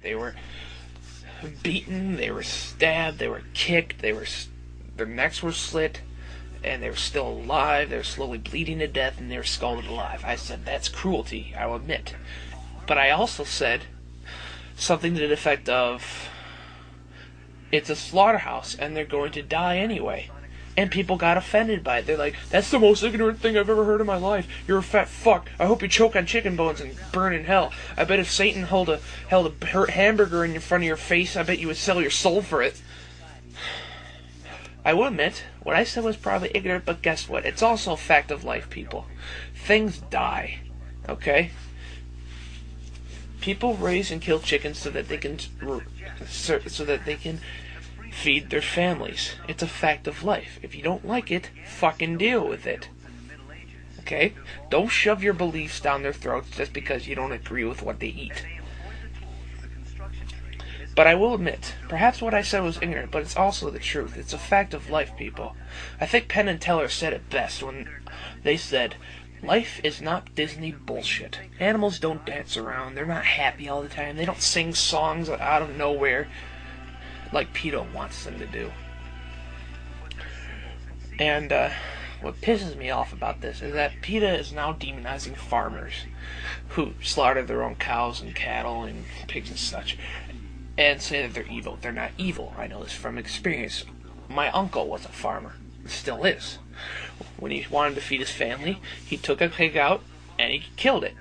They were beaten, they were stabbed, they were kicked, their necks were slit, and they were still alive. They were slowly bleeding to death, and they were scalded alive. I said, that's cruelty, I will admit. But I also said something to the effect of, it's a slaughterhouse, and they're going to die anyway. And people got offended by it. They're like, that's the most ignorant thing I've ever heard in my life. You're a fat fuck. I hope you choke on chicken bones and burn in hell. I bet if Satan held a hamburger in front of your face, I bet you would sell your soul for it. I will admit, what I said was probably ignorant, but guess what? It's also a fact of life, people. Things die. Okay? People raise and kill chickens so that they can feed their families. It's a fact of life. If you don't like it, fucking deal with it. Okay? Don't shove your beliefs down their throats just because you don't agree with what they eat. But I will admit, perhaps what I said was ignorant, but it's also the truth. It's a fact of life, people. I think Penn and Teller said it best when they said, life is not Disney bullshit. Animals don't dance around. They're not happy all the time. They don't sing songs out of nowhere like PETA wants them to do. And what pisses me off about this is that PETA is now demonizing farmers who slaughter their own cows and cattle and pigs and such, and say that they're evil. They're not evil. I know this from experience. My uncle was a farmer. Still is. When he wanted to feed his family, he took a pig out and he killed it.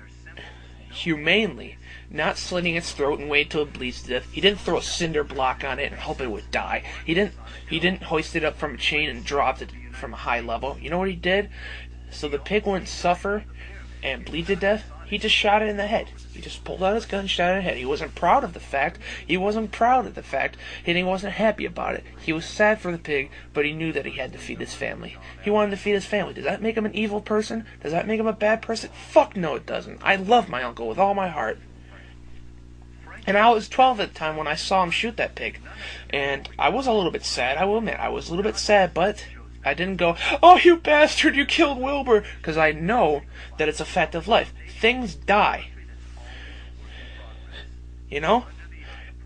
Humanely. Not slitting its throat and wait till it bleeds to death. He didn't throw a cinder block on it and hope it would die. He didn't hoist it up from a chain and drop it from a high level. You know what he did? So the pig wouldn't suffer and bleed to death, he just shot it in the head. He just pulled out his gun and shot it in the head. He wasn't proud of the fact. He wasn't proud of the fact. And he wasn't happy about it. He was sad for the pig, but he knew that he had to feed his family. He wanted to feed his family. Does that make him an evil person? Does that make him a bad person? Fuck no, it doesn't. I love my uncle with all my heart. And I was 12 at the time when I saw him shoot that pig. And I was a little bit sad, I will admit. I was a little bit sad, but I didn't go, oh, you bastard, you killed Wilbur. Because I know that it's a fact of life. Things die. You know?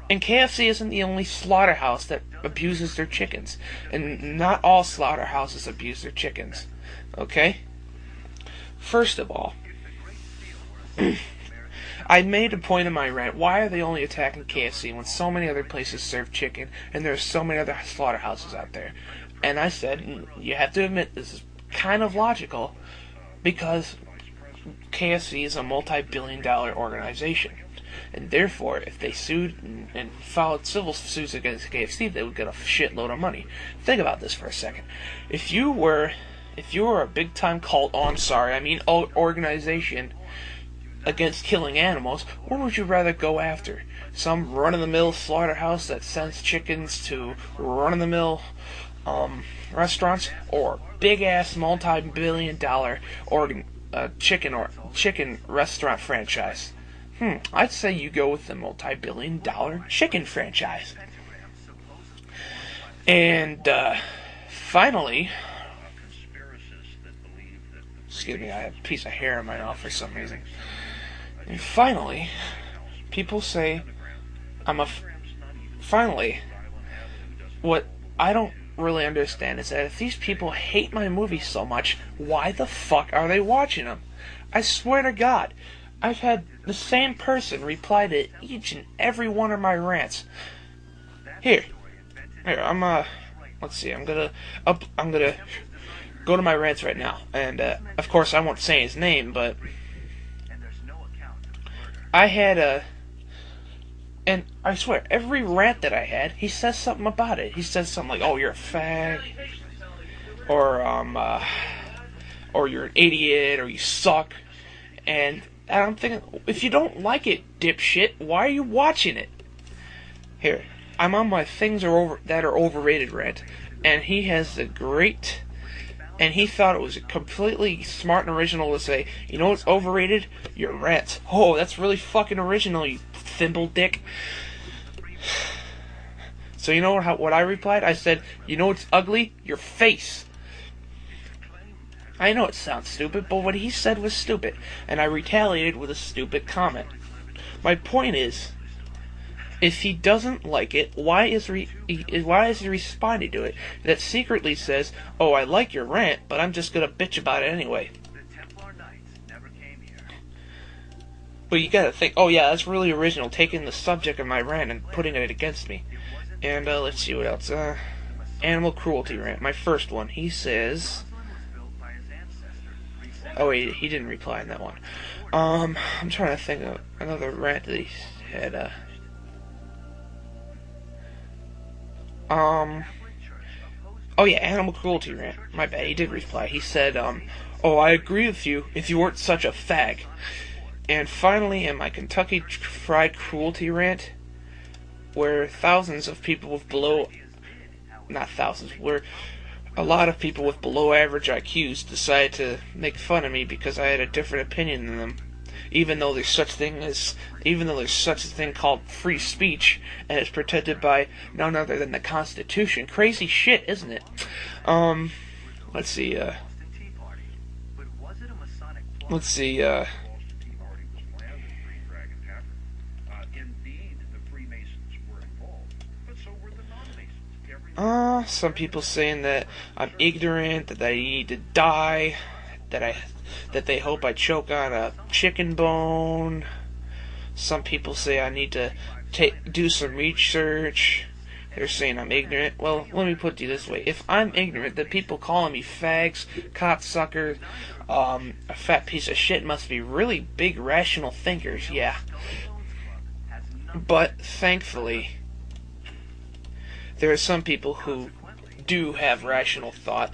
And KFC isn't the only slaughterhouse that abuses their chickens. And not all slaughterhouses abuse their chickens. Okay? First of all, I made a point in my rant, why are they only attacking KFC when so many other places serve chicken and there are so many other slaughterhouses out there? And I said, you have to admit this is kind of logical because KFC is a multi-billion-dollar organization. And therefore, if they sued and filed civil suits against KFC, they would get a shitload of money. Think about this for a second. If you were a big-time cult, organization against killing animals, what would you rather go after? Some run-of-the-mill slaughterhouse that sends chickens to run-of-the-mill restaurants, or big-ass multi-billion-dollar chicken restaurant franchise? I'd say you go with the multi-billion-dollar chicken franchise. And finally, excuse me, I have a piece of hair in my mouth for some reason. And finally, people say finally, what I don't really understand is that if these people hate my movies so much, why the fuck are they watching them? I swear to God, I've had the same person reply to each and every one of my rants. Here, let's see, I'm gonna go to my rants right now, and of course I won't say his name, but I had and I swear, every rant that I had, he says something about it. He says something like, oh, you're a fag, or you're an idiot, or you suck, and I'm thinking, if you don't like it, dipshit, why are you watching it? Here, I'm on my things that are overrated rant, and he has the great, and he thought it was completely smart and original to say, you know what's overrated? Your rants. Oh, that's really fucking original, you thimble dick. So you know what I replied? I said, you know what's ugly? Your face. I know it sounds stupid, but what he said was stupid, and I retaliated with a stupid comment. My point is, If he doesn't like it, why is he responding to it? That secretly says, "Oh, I like your rant, but I'm just gonna bitch about it anyway." But you gotta think, oh yeah, that's really original, taking the subject of my rant and putting it against me. And let's see what else. Animal cruelty rant, my first one. He says, oh wait, he didn't reply in that one. I'm trying to think of another rant that he had. Oh yeah, animal cruelty rant. My bad, he did reply. He said, oh, I agree with you if you weren't such a fag. And finally, in my Kentucky Fried Cruelty rant, where thousands of people with not thousands, where a lot of people with below average IQs decided to make fun of me because I had a different opinion than them, even though there's such a thing called free speech, and it's protected by none other than the Constitution. Crazy shit, isn't it? Let's see, some people saying that I'm ignorant, that I need to die, that they hope I choke on a chicken bone. Some people say I need to do some research. They're saying I'm ignorant. Well, let me put it this way. If I'm ignorant, the people calling me fags, cocksucker, a fat piece of shit must be really big rational thinkers, yeah. But thankfully, there are some people who do have rational thought,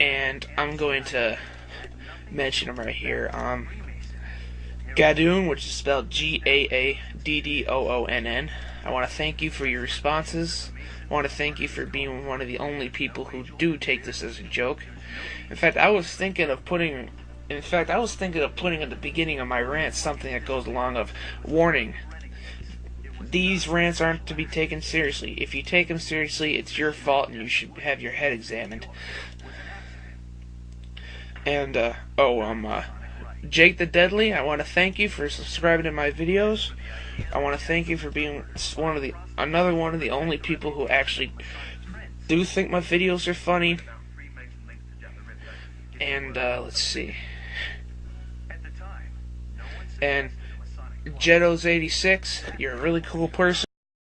and I'm going to mention them right here. Gadoon, which is spelled Gaaddoonn. I want to thank you for your responses. I want to thank you for being one of the only people who do take this as a joke. In fact, I was thinking of putting at the beginning of my rant something that goes along of, warning, these rants aren't to be taken seriously. If you take them seriously, it's your fault and you should have your head examined. And, Jake the Deadly, I want to thank you for subscribing to my videos. I want to thank you for being another one of the only people who actually do think my videos are funny. And, let's see. And Jettos86, you're a really cool person.